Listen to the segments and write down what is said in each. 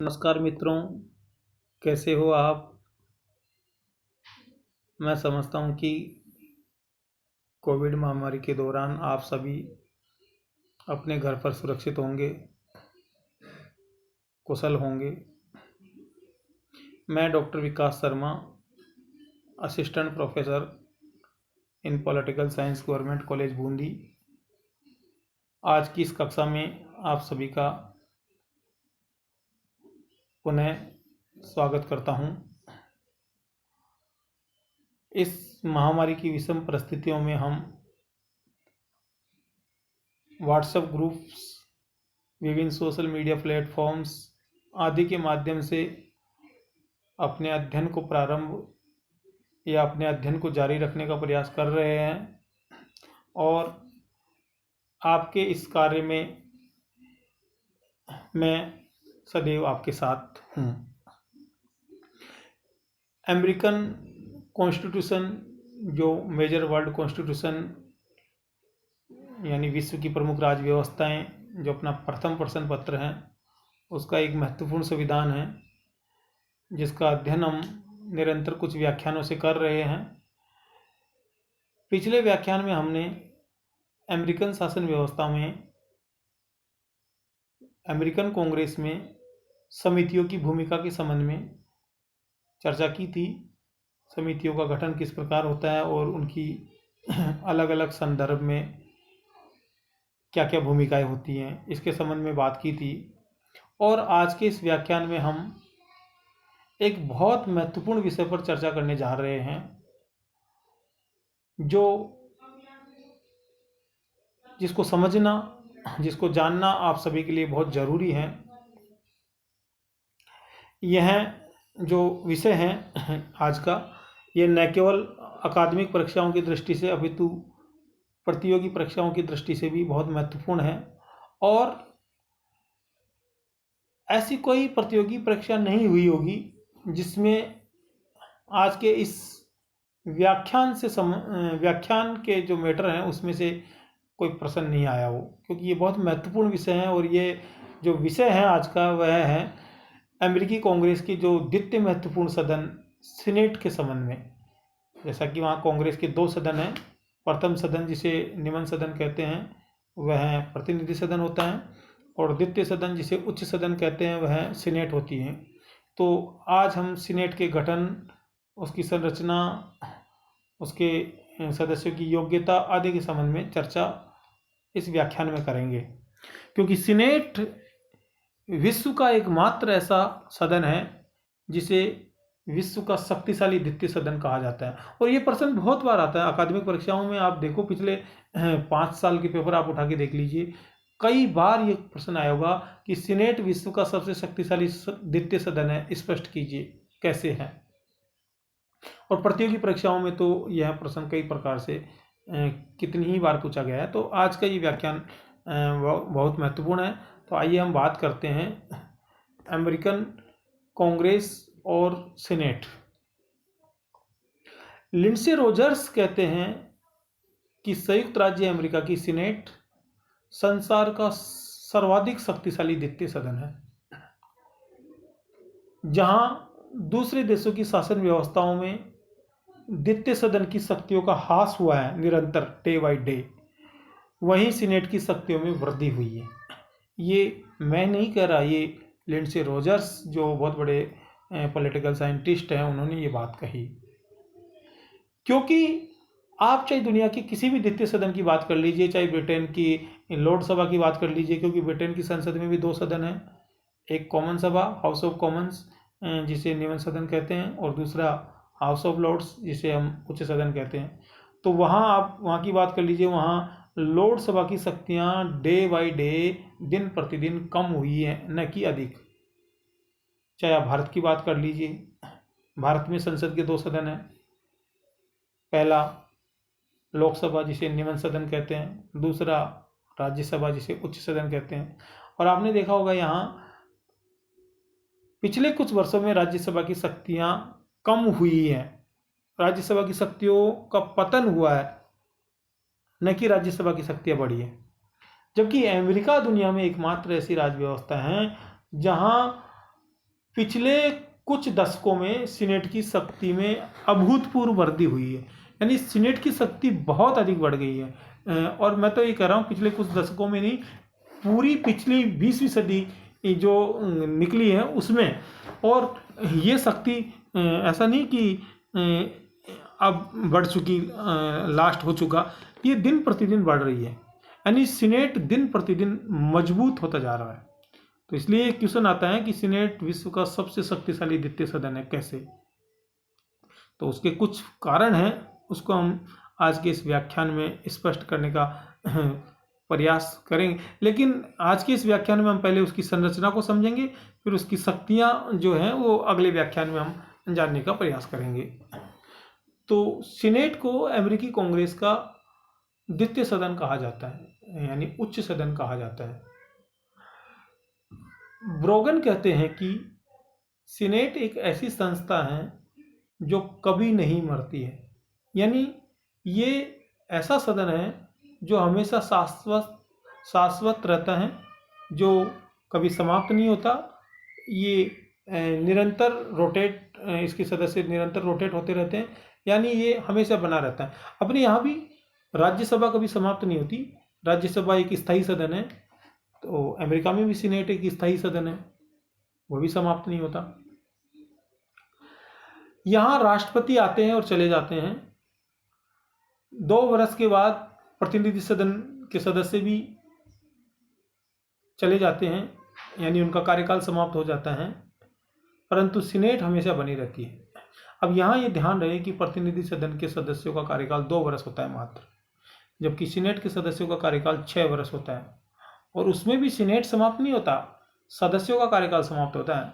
नमस्कार मित्रों, कैसे हो आप। मैं समझता हूँ कि कोविड महामारी के दौरान आप सभी अपने घर पर सुरक्षित होंगे, कुशल होंगे। मैं doctor Vikas Sharma, assistant professor in political science government college Bundi, आज की इस कक्षा में आप सभी का पुनः स्वागत करता हूँ। इस महामारी की विषम परिस्थितियों में हम व्हाट्सएप ग्रुप्स, विभिन्न सोशल मीडिया प्लेटफॉर्म्स आदि के माध्यम से अपने अध्ययन को प्रारंभ या अपने अध्ययन को जारी रखने का प्रयास कर रहे हैं और आपके इस कार्य में मैं सदैव आपके साथ हूँ। अमेरिकन कॉन्स्टिट्यूशन, जो मेजर वर्ल्ड कॉन्स्टिट्यूशन यानी विश्व की प्रमुख राज्य व्यवस्थाएं, जो अपना प्रथम प्रश्न पत्र है, उसका एक महत्वपूर्ण संविधान है जिसका अध्ययन हम निरंतर कुछ व्याख्यानों से कर रहे हैं। पिछले व्याख्यान में हमने अमेरिकन शासन व्यवस्था में अमेरिकन कांग्रेस में समितियों की भूमिका के संबंध में चर्चा की थी। समितियों का गठन किस प्रकार होता है और उनकी अलग अलग संदर्भ में क्या क्या भूमिकाएं होती हैं, इसके संबंध में बात की थी। और आज के इस व्याख्यान में हम एक बहुत महत्वपूर्ण विषय पर चर्चा करने जा रहे हैं, जिसको समझना, जिसको जानना आप सभी के लिए बहुत जरूरी है। यह जो विषय है आज का, ये न केवल अकादमिक परीक्षाओं की दृष्टि से अपितु प्रतियोगी परीक्षाओं की दृष्टि से भी बहुत महत्वपूर्ण है। और ऐसी कोई प्रतियोगी परीक्षा नहीं हुई होगी जिसमें आज के इस व्याख्यान के जो मैटर हैं उसमें से कोई प्रश्न नहीं आया हो, क्योंकि ये बहुत महत्वपूर्ण विषय है। और ये जो विषय है आज का, वह है अमेरिकी कांग्रेस की जो द्वितीय महत्वपूर्ण सदन सीनेट के संबंध में। जैसा कि वहाँ कांग्रेस के दो सदन हैं। प्रथम सदन, जिसे निम्न सदन कहते हैं, वह प्रतिनिधि सदन होता है, और द्वितीय सदन, जिसे उच्च सदन कहते हैं, वह सीनेट होती है। तो आज हम सीनेट के गठन, उसकी संरचना, उसके सदस्यों की योग्यता आदि के संबंध में चर्चा इस व्याख्यान में करेंगे, क्योंकि सीनेट विश्व का एकमात्र ऐसा सदन है जिसे विश्व का शक्तिशाली द्वितीय सदन कहा जाता है। और ये प्रश्न बहुत बार आता है अकादमिक परीक्षाओं में। आप देखो, पिछले 5 साल के पेपर आप उठा के देख लीजिए, कई बार ये प्रश्न आया होगा कि सीनेट विश्व का सबसे शक्तिशाली द्वितीय सदन है, स्पष्ट कीजिए कैसे है। और प्रतियोगी परीक्षाओं में तो यह प्रश्न कई प्रकार से कितनी ही बार पूछा गया है। तो आज का ये व्याख्यान बहुत महत्वपूर्ण है। तो आइए हम बात करते हैं अमेरिकन कांग्रेस और सीनेट। लिंडसे रोजर्स कहते हैं कि संयुक्त राज्य अमेरिका की सीनेट संसार का सर्वाधिक शक्तिशाली द्वितीय सदन है, जहां दूसरे देशों की शासन व्यवस्थाओं में द्वितीय सदन की शक्तियों का ह्रास हुआ है निरंतर, डे बाई डे, वहीं सीनेट की शक्तियों में वृद्धि हुई है। ये मैं नहीं कह रहा, ये लिंडसे रोजर्स, जो बहुत बड़े पॉलिटिकल साइंटिस्ट हैं, उन्होंने ये बात कही। क्योंकि आप चाहे दुनिया की किसी भी द्वितीय सदन की बात कर लीजिए, चाहे ब्रिटेन की लोकसभा की बात कर लीजिए, क्योंकि ब्रिटेन की संसद में भी 2 सदन हैं, एक कॉमन सभा, हाउस ऑफ कॉमन्स, जिसे निम्न सदन कहते हैं, और दूसरा हाउस ऑफ लॉर्ड्स, जिसे हम उच्च सदन कहते हैं। तो वहाँ आप वहाँ की बात कर लीजिए, वहाँ लोकसभा की शक्तियाँ डे बाई डे, दिन प्रतिदिन कम हुई हैं, न कि अधिक। चाहे आप भारत की बात कर लीजिए, भारत में संसद के 2 सदन हैं, पहला लोकसभा, जिसे निम्न सदन कहते हैं, दूसरा राज्यसभा, जिसे उच्च सदन कहते हैं। और आपने देखा होगा यहाँ पिछले कुछ वर्षों में राज्यसभा की शक्तियाँ कम हुई हैं, राज्यसभा की शक्तियों का पतन हुआ है, न कि राज्यसभा की शक्तियाँ बढ़ी हैं। जबकि अमेरिका दुनिया में एकमात्र ऐसी राज्य व्यवस्था है जहाँ पिछले कुछ दशकों में सीनेट की शक्ति में अभूतपूर्व वृद्धि हुई है, यानी सीनेट की शक्ति बहुत अधिक बढ़ गई है। और मैं तो ये कह रहा हूँ पिछले कुछ दशकों में नहीं, पूरी पिछली 20वीं सदी जो निकली है उसमें। और ये शक्ति ऐसा नहीं कि अब बढ़ चुकी, लास्ट हो चुका, ये दिन प्रतिदिन बढ़ रही है, यानी सीनेट दिन प्रतिदिन मजबूत होता जा रहा है। तो इसलिए क्वेश्चन आता है कि सीनेट विश्व का सबसे शक्तिशाली द्वितीय सदन है, कैसे? तो उसके कुछ कारण हैं, उसको हम आज के इस व्याख्यान में स्पष्ट करने का प्रयास करेंगे। लेकिन आज के इस व्याख्यान में हम पहले उसकी संरचना को समझेंगे, फिर उसकी शक्तियां जो हैं वो अगले व्याख्यान में हम जानने का प्रयास करेंगे। तो सीनेट को अमेरिकी कांग्रेस का द्वितीय सदन कहा जाता है, यानी उच्च सदन कहा जाता है। ब्रोगन कहते हैं कि सीनेट एक ऐसी संस्था है जो कभी नहीं मरती है, यानी ये ऐसा सदन है जो हमेशा शाश्वत रहता है, जो कभी समाप्त नहीं होता। ये निरंतर इसके सदस्य निरंतर रोटेट होते रहते हैं, यानी ये हमेशा बना रहता है। अपने यहाँ भी राज्यसभा कभी समाप्त नहीं होती, राज्यसभा एक स्थायी सदन है। तो अमेरिका में भी सीनेट एक स्थायी सदन है, वो भी समाप्त नहीं होता। यहाँ राष्ट्रपति आते हैं और चले जाते हैं। 2 वर्ष के बाद प्रतिनिधि सदन के सदस्य भी चले जाते हैं, यानी उनका कार्यकाल समाप्त हो जाता है, परंतु सीनेट हमेशा बनी रहती है। अब यहाँ ये ध्यान रहे कि प्रतिनिधि सदन के सदस्यों का कार्यकाल 2 वर्ष होता है मात्र, जबकि सीनेट के सदस्यों का कार्यकाल 6 वर्ष होता है। और उसमें भी सीनेट समाप्त नहीं होता, सदस्यों का कार्यकाल समाप्त होता है,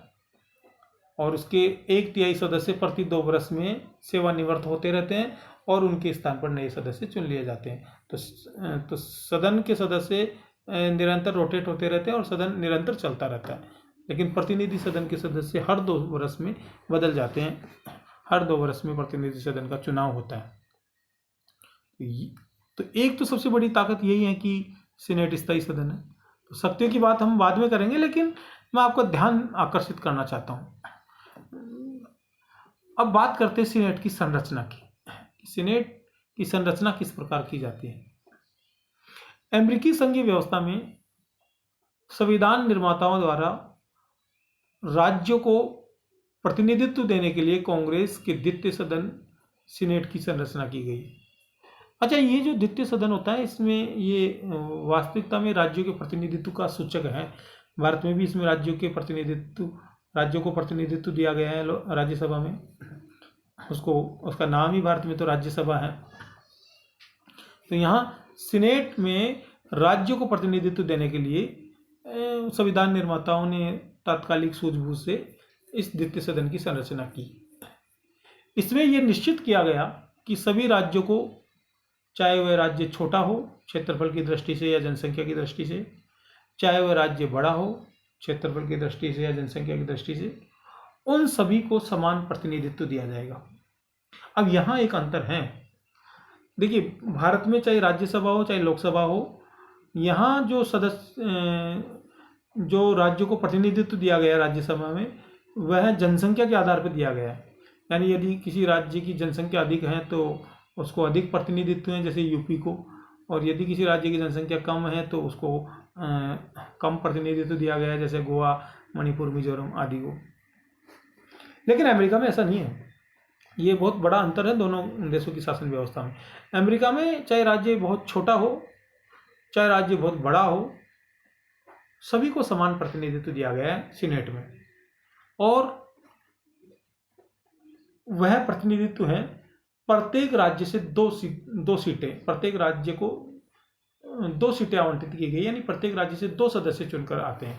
और उसके 1/3 सदस्य प्रति 2 वर्ष में सेवानिवृत्त होते रहते हैं और उनके स्थान पर नए सदस्य चुन लिए जाते हैं। तो सदन के सदस्य निरंतर रोटेट होते रहते हैं और सदन निरंतर चलता रहता है, लेकिन प्रतिनिधि सदन के सदस्य हर 2 वर्ष में बदल जाते हैं। हर 2 वर्ष में प्रतिनिधि सदन का चुनाव होता है। तो एक तो सबसे बड़ी ताकत यही है कि सीनेट स्थायी सदन है। तो शक्तियों की बात हम बाद में करेंगे, लेकिन मैं आपका ध्यान आकर्षित करना चाहता हूँ। अब बात करते हैं सीनेट की संरचना की। सीनेट की संरचना किस प्रकार की जाती है? अमेरिकी संघीय व्यवस्था में संविधान निर्माताओं द्वारा राज्यों को प्रतिनिधित्व देने के लिए कांग्रेस के द्वितीय सदन सीनेट की संरचना की गई। अच्छा, ये जो द्वितीय सदन होता है, इसमें ये वास्तविकता में राज्यों के प्रतिनिधित्व का सूचक है। भारत में भी इसमें राज्यों को प्रतिनिधित्व दिया गया है राज्यसभा में। उसका नाम ही भारत में तो राज्यसभा है। तो यहाँ सीनेट में राज्यों को प्रतिनिधित्व देने के लिए संविधान निर्माताओं ने तात्कालिक सूझबूझ से इस द्वितीय सदन की संरचना की। इसमें यह निश्चित किया गया कि सभी राज्यों को, चाहे वह राज्य छोटा हो क्षेत्रफल की दृष्टि से या जनसंख्या की दृष्टि से, चाहे वह राज्य बड़ा हो क्षेत्रफल की दृष्टि से या जनसंख्या की दृष्टि से, उन सभी को समान प्रतिनिधित्व दिया जाएगा। अब यहाँ एक अंतर है। देखिए, भारत में चाहे राज्यसभा हो चाहे लोकसभा हो, यहाँ जो राज्यों को प्रतिनिधित्व दिया गया राज्यसभा में, वह जनसंख्या के आधार पर दिया गया है। यानी यदि किसी राज्य की जनसंख्या अधिक है तो उसको अधिक प्रतिनिधित्व है, जैसे यूपी को, और यदि किसी राज्य की जनसंख्या कम है तो उसको कम प्रतिनिधित्व दिया गया है, जैसे गोवा, मणिपुर, मिजोरम आदि को। लेकिन अमेरिका में ऐसा नहीं है। ये बहुत बड़ा अंतर है दोनों देशों की शासन व्यवस्था में। अमेरिका में चाहे राज्य बहुत छोटा हो चाहे राज्य बहुत बड़ा हो, सभी को समान प्रतिनिधित्व दिया गया है सीनेट में। और वह प्रतिनिधित्व है प्रत्येक राज्य से 2 सीटें, प्रत्येक राज्य को 2 सीटें आवंटित की गई, यानी प्रत्येक राज्य से 2 सदस्य चुनकर आते हैं।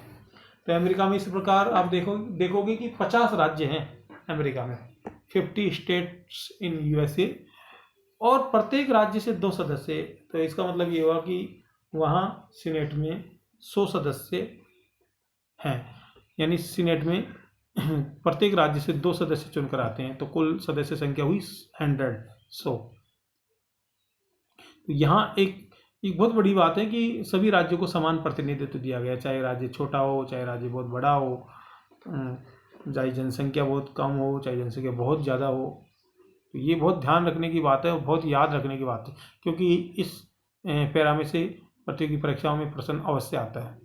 तो अमेरिका में इस प्रकार आप देखोगे कि 50 राज्य हैं अमेरिका में, 50 स्टेट्स इन यूएसए, और प्रत्येक राज्य से 2 सदस्य। तो इसका मतलब ये हुआ कि वहाँ सीनेट में 100 सदस्य हैं, यानी सीनेट में प्रत्येक राज्य से 2 सदस्य चुनकर आते हैं। तो कुल सदस्य संख्या हुई 100। तो यहाँ एक बहुत बड़ी बात है कि सभी राज्यों को समान प्रतिनिधित्व दिया गया, चाहे राज्य छोटा हो चाहे राज्य बहुत बड़ा हो। चाहे जनसंख्या बहुत कम हो चाहे जनसंख्या बहुत ज़्यादा हो। तो ये बहुत ध्यान रखने की बात है और बहुत याद रखने की बात है, क्योंकि इस पैरा में से प्रतियोगी परीक्षाओं में प्रश्न अवश्य आता है।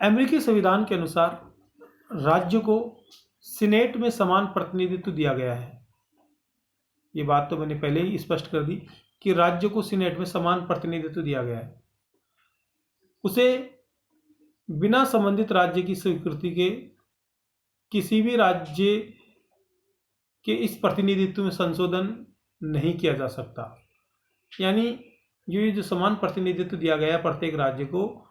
अमेरिकी संविधान के अनुसार राज्य को सीनेट में समान प्रतिनिधित्व दिया गया है। ये बात तो मैंने पहले ही स्पष्ट कर दी कि राज्य को सीनेट में समान प्रतिनिधित्व दिया गया है। उसे बिना संबंधित राज्य की स्वीकृति के किसी भी राज्य के इस प्रतिनिधित्व में संशोधन नहीं किया जा सकता। यानी ये जो समान प्रतिनिधित्व दिया गया है प्रत्येक राज्य को,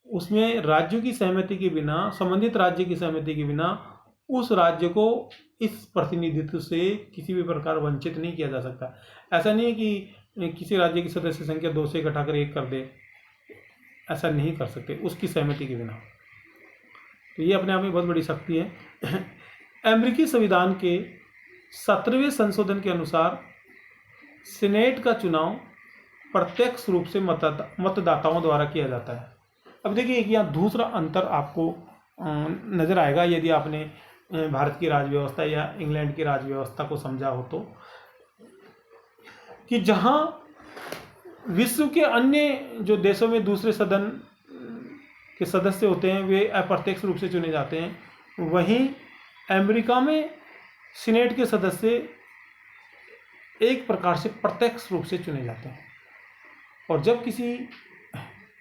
उसमें राज्यों की सहमति के बिना, संबंधित राज्य की सहमति के बिना उस राज्य को इस प्रतिनिधित्व से किसी भी प्रकार वंचित नहीं किया जा सकता। ऐसा नहीं है कि किसी राज्य की सदस्य संख्या 2 से घटाकर 1 कर दे, ऐसा नहीं कर सकते उसकी सहमति के बिना। तो ये अपने आप में बहुत बड़ी शक्ति है। अमेरिकी संविधान के 17वें संशोधन के अनुसार सीनेट का चुनाव प्रत्यक्ष रूप से मतदाताओं द्वारा किया जाता है। अब देखिए एक यहाँ दूसरा अंतर आपको नजर आएगा यदि आपने भारत की राज व्यवस्था या इंग्लैंड की राज व्यवस्था को समझा हो तो, कि जहाँ विश्व के अन्य जो देशों में दूसरे सदन के सदस्य होते हैं वे अप्रत्यक्ष रूप से चुने जाते हैं, वहीं अमेरिका में सीनेट के सदस्य एक प्रकार से प्रत्यक्ष रूप से चुने जाते हैं। और जब किसी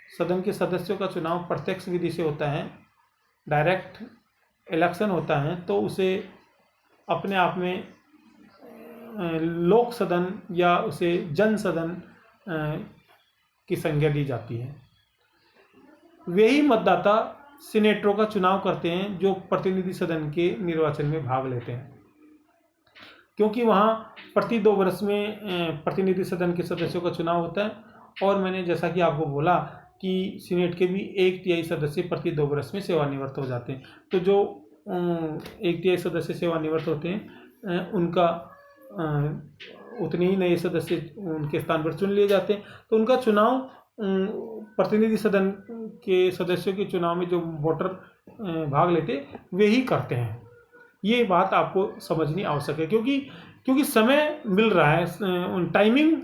सदन के सदस्यों का चुनाव प्रत्यक्ष विधि से होता है, डायरेक्ट इलेक्शन होता है, तो उसे अपने आप में लोक सदन या उसे जन सदन की संज्ञा दी जाती है। वे ही मतदाता सीनेटरों का चुनाव करते हैं जो प्रतिनिधि सदन के निर्वाचन में भाग लेते हैं, क्योंकि वहाँ प्रति 2 वर्ष में प्रतिनिधि सदन के सदस्यों का चुनाव होता है। और मैंने जैसा कि आपको बोला कि सीनेट के भी 1/3 सदस्य प्रति 2 वर्ष में सेवानिवृत्त हो जाते हैं। तो जो 1/3 सदस्य सेवानिवृत्त होते हैं उनका उतने ही नए सदस्य उनके स्थान पर चुन लिए जाते हैं। तो उनका चुनाव प्रतिनिधि सदन के सदस्यों के चुनाव में जो वोटर भाग लेते वे ही करते हैं। ये बात आपको समझनी आवश्यक है, क्योंकि समय मिल रहा है, टाइमिंग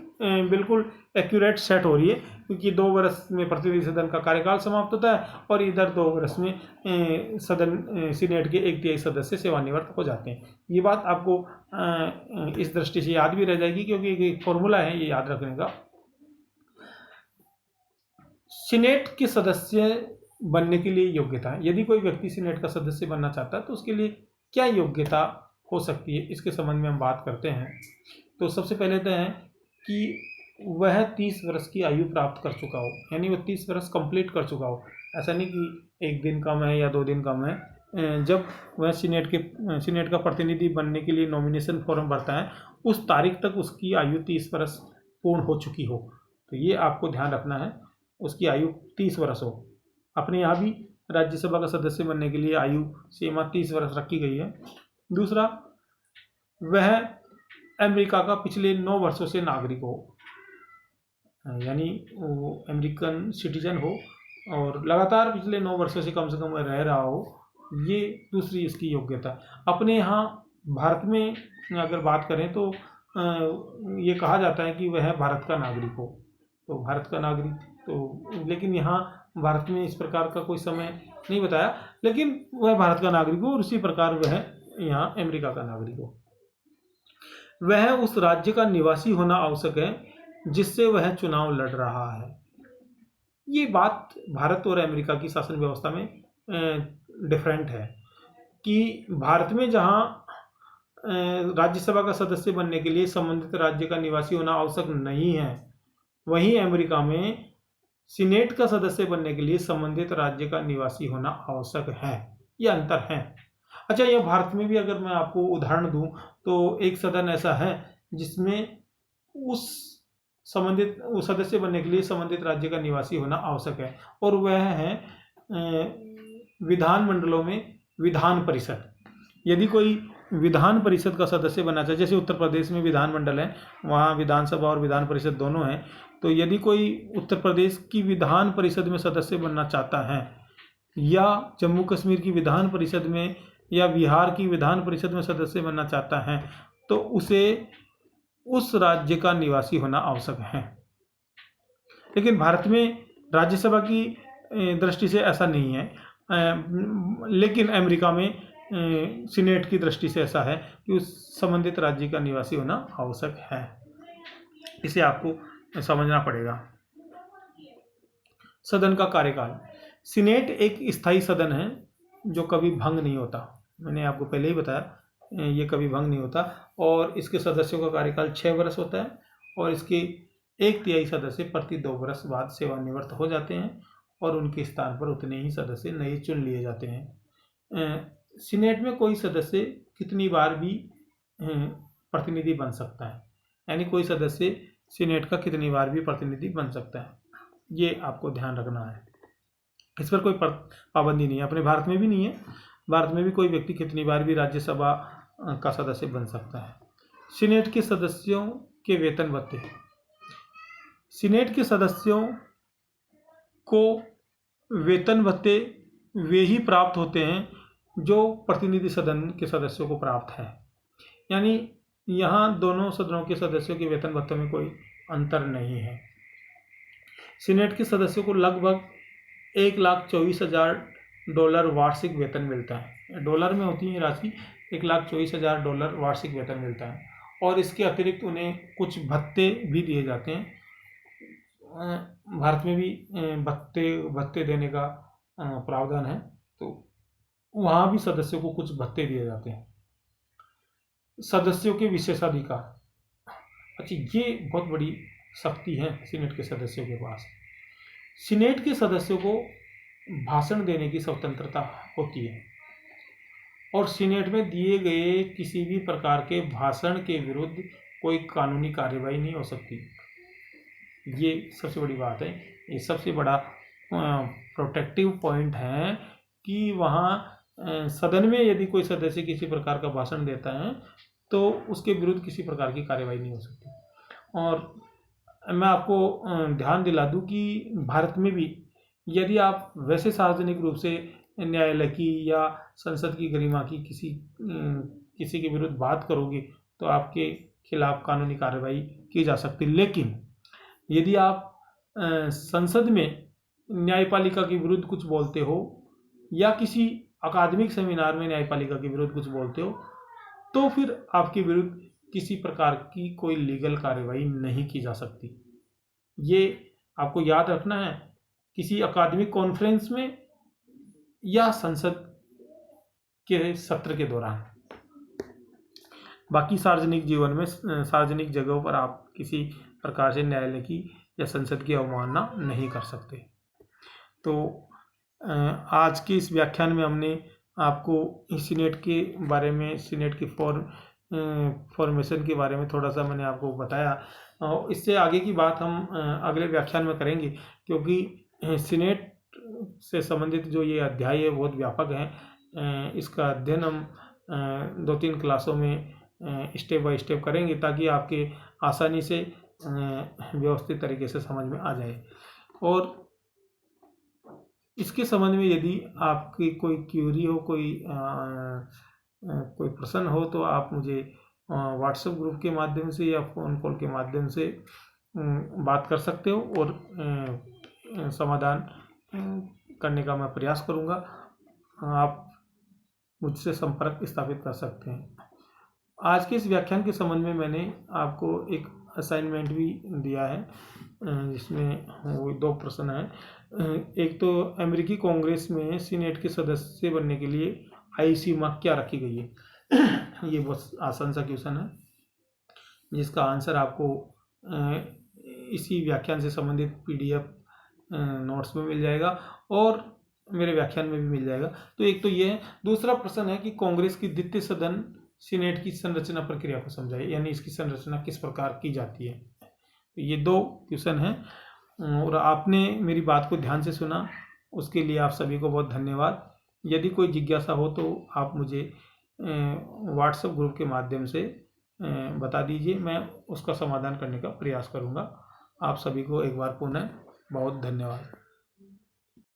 बिल्कुल एक्यूरेट सेट हो रही है, क्योंकि 2 वर्ष में प्रतिनिधि सदन का कार्यकाल समाप्त होता है और इधर 2 वर्ष में सदन सीनेट के 1/3 सदस्य सेवानिवृत्त हो जाते हैं। ये बात आपको इस दृष्टि से याद भी रह जाएगी, क्योंकि एक फॉर्मूला है ये याद रखने का। सीनेट के सदस्य बनने के लिए योग्यता, यदि कोई व्यक्ति सीनेट का सदस्य बनना चाहता है तो उसके लिए क्या योग्यता हो सकती है, इसके संबंध में हम बात करते हैं। तो सबसे पहले तो है कि वह 30 वर्ष की आयु प्राप्त कर चुका हो, यानी वह 30 वर्ष कंप्लीट कर चुका हो। ऐसा नहीं कि 1 दिन कम है या 2 दिन कम है। जब वह सीनेट का प्रतिनिधि बनने के लिए नॉमिनेशन फॉर्म भरता है उस तारीख तक उसकी आयु 30 वर्ष पूर्ण हो चुकी हो। तो ये आपको ध्यान रखना है, उसकी आयु 30 वर्ष हो। अपने यहाँ भी राज्यसभा का सदस्य बनने के लिए आयु सीमा 30 वर्ष रखी गई है। दूसरा, वह अमेरिका का पिछले 9 वर्षों से नागरिक हो, यानी वो अमेरिकन सिटीजन हो और लगातार पिछले 9 वर्षों से कम वह रह रहा हो। ये दूसरी इसकी योग्यता। अपने यहाँ भारत में अगर बात करें तो ये कहा जाता है कि वह भारत का नागरिक हो, तो भारत का नागरिक तो, लेकिन यहाँ भारत में इस प्रकार का कोई समय नहीं बताया, लेकिन वह भारत का नागरिक हो और उसी प्रकार वह यहाँ अमेरिका का नागरिक हो। वह उस राज्य का निवासी होना आवश्यक है जिससे वह चुनाव लड़ रहा है। ये बात भारत और अमेरिका की शासन व्यवस्था में डिफरेंट है कि भारत में जहाँ राज्यसभा का सदस्य बनने के लिए संबंधित राज्य का निवासी होना आवश्यक नहीं है, वहीं अमेरिका में सीनेट का सदस्य बनने के लिए संबंधित राज्य का निवासी होना आवश्यक है। ये अंतर है। अच्छा, यह भारत में भी अगर मैं आपको उदाहरण दूं तो एक सदन ऐसा है जिसमें उस सदस्य बनने के लिए संबंधित राज्य का निवासी होना आवश्यक है, और वह है विधानमंडलों में विधान परिषद। यदि कोई विधान परिषद का सदस्य बनना चाहे, जैसे उत्तर प्रदेश में विधानमंडल है, वहाँ विधानसभा और विधान परिषद दोनों हैं, तो यदि कोई उत्तर प्रदेश की विधान परिषद में सदस्य बनना चाहता है या जम्मू कश्मीर की विधान परिषद में या बिहार की विधान परिषद में सदस्य बनना चाहता है तो उसे उस राज्य का निवासी होना आवश्यक है। लेकिन भारत में राज्यसभा की दृष्टि से ऐसा नहीं है, लेकिन अमेरिका में सीनेट की दृष्टि से ऐसा है कि उस संबंधित राज्य का निवासी होना आवश्यक है। इसे आपको समझना पड़ेगा। सदन का कार्यकाल। सीनेट एक स्थायी सदन है जो कभी भंग नहीं होता। मैंने आपको पहले ही बताया ये कभी भंग नहीं होता, और इसके सदस्यों का कार्यकाल 6 वर्ष होता है, और इसके 1/3 सदस्य प्रति 2 वर्ष बाद सेवानिवृत्त हो जाते हैं और उनके स्थान पर उतने ही सदस्य नए चुन लिए जाते हैं। सीनेट में कोई सदस्य कितनी बार भी प्रतिनिधि बन सकता है, यानी कोई सदस्य सीनेट का कितनी बार भी प्रतिनिधि बन सकता है, ये आपको ध्यान रखना है। इस पर कोई पाबंदी नहीं है, अपने भारत में भी नहीं है। भारत में भी कोई व्यक्ति कितनी बार भी राज्यसभा का सदस्य बन सकता है। सीनेट के सदस्यों के वेतन भत्ते। सीनेट के सदस्यों को वेतन भत्ते वे ही प्राप्त होते हैं जो प्रतिनिधि सदन के सदस्यों को प्राप्त है, यानी यहाँ दोनों सदनों के सदस्यों के वेतन भत्ते में कोई अंतर नहीं है। सीनेट के सदस्यों को लगभग $1,24,000 वार्षिक वेतन मिलता है। डॉलर में होती है राशि, $1,24,000 वार्षिक वेतन मिलता है, और इसके अतिरिक्त उन्हें कुछ भत्ते भी दिए जाते हैं। भारत में भी भत्ते देने का प्रावधान है, तो वहाँ भी सदस्यों को कुछ भत्ते दिए जाते हैं। सदस्यों के विशेषाधिकार। अच्छा, ये बहुत बड़ी शक्ति है सीनेट के सदस्यों के पास। सीनेट के सदस्यों को भाषण देने की स्वतंत्रता होती है, और सीनेट में दिए गए किसी भी प्रकार के भाषण के विरुद्ध कोई कानूनी कार्यवाही नहीं हो सकती। ये सबसे बड़ी बात है, ये सबसे बड़ा प्रोटेक्टिव पॉइंट है कि वहाँ सदन में यदि कोई सदस्य किसी प्रकार का भाषण देता है तो उसके विरुद्ध किसी प्रकार की कार्यवाही नहीं हो सकती। और मैं आपको ध्यान दिला दूं कि भारत में भी यदि आप वैसे सार्वजनिक रूप से न्यायालय की या संसद की गरिमा की किसी के विरुद्ध बात करोगे तो आपके खिलाफ कानूनी कार्रवाई की जा सकती। लेकिन यदि आप संसद में न्यायपालिका के विरुद्ध कुछ बोलते हो या किसी अकादमिक सेमिनार में न्यायपालिका के विरुद्ध कुछ बोलते हो तो फिर आपके विरुद्ध किसी प्रकार की कोई लीगल कार्रवाई नहीं की जा सकती। ये आपको याद रखना है, किसी अकादमिक कॉन्फ्रेंस में या संसद के सत्र के दौरान। बाकी सार्वजनिक जीवन में सार्वजनिक जगहों पर आप किसी प्रकार से न्यायालय की या संसद की अवमानना नहीं कर सकते। तो आज के इस व्याख्यान में हमने आपको सीनेट के बारे में, सीनेट की फॉर्मेशन के बारे में थोड़ा सा मैंने आपको बताया, और इससे आगे की बात हम अगले व्याख्यान में करेंगे, क्योंकि सीनेट से संबंधित जो ये अध्याय है बहुत व्यापक है। इसका अध्ययन हम 2-3 क्लासों में स्टेप बाय स्टेप करेंगे ताकि आपके आसानी से व्यवस्थित तरीके से समझ में आ जाए। और इसके संबंध में यदि आपकी कोई क्यूरी हो, कोई प्रश्न हो तो आप मुझे व्हाट्सएप ग्रुप के माध्यम से या फ़ोन कॉल के माध्यम से बात कर सकते हो, और समाधान करने का मैं प्रयास करूँगा। आप मुझसे संपर्क स्थापित कर सकते हैं। आज के इस व्याख्यान के संबंध में मैंने आपको एक असाइनमेंट भी दिया है, जिसमें वो 2 प्रश्न हैं। एक तो अमेरिकी कांग्रेस में सीनेट के सदस्य बनने के लिए आयु सीमा क्या रखी गई है। ये बहुत आसान सा क्वेश्चन है जिसका आंसर आपको इसी व्याख्यान से संबंधित PDF नोट्स में मिल जाएगा और मेरे व्याख्यान में भी मिल जाएगा। तो एक तो ये है। दूसरा प्रश्न है कि कांग्रेस की द्वितीय सदन सीनेट की संरचना प्रक्रिया को समझाइए, यानी इसकी संरचना किस प्रकार की जाती है। तो ये 2 क्वेश्चन हैं, और आपने मेरी बात को ध्यान से सुना, उसके लिए आप सभी को बहुत धन्यवाद। यदि कोई जिज्ञासा हो तो आप मुझे व्हाट्सएप ग्रुप के माध्यम से बता दीजिए, मैं उसका समाधान करने का प्रयास करूँगा। आप सभी को एक बार पुनः बहुत धन्यवाद।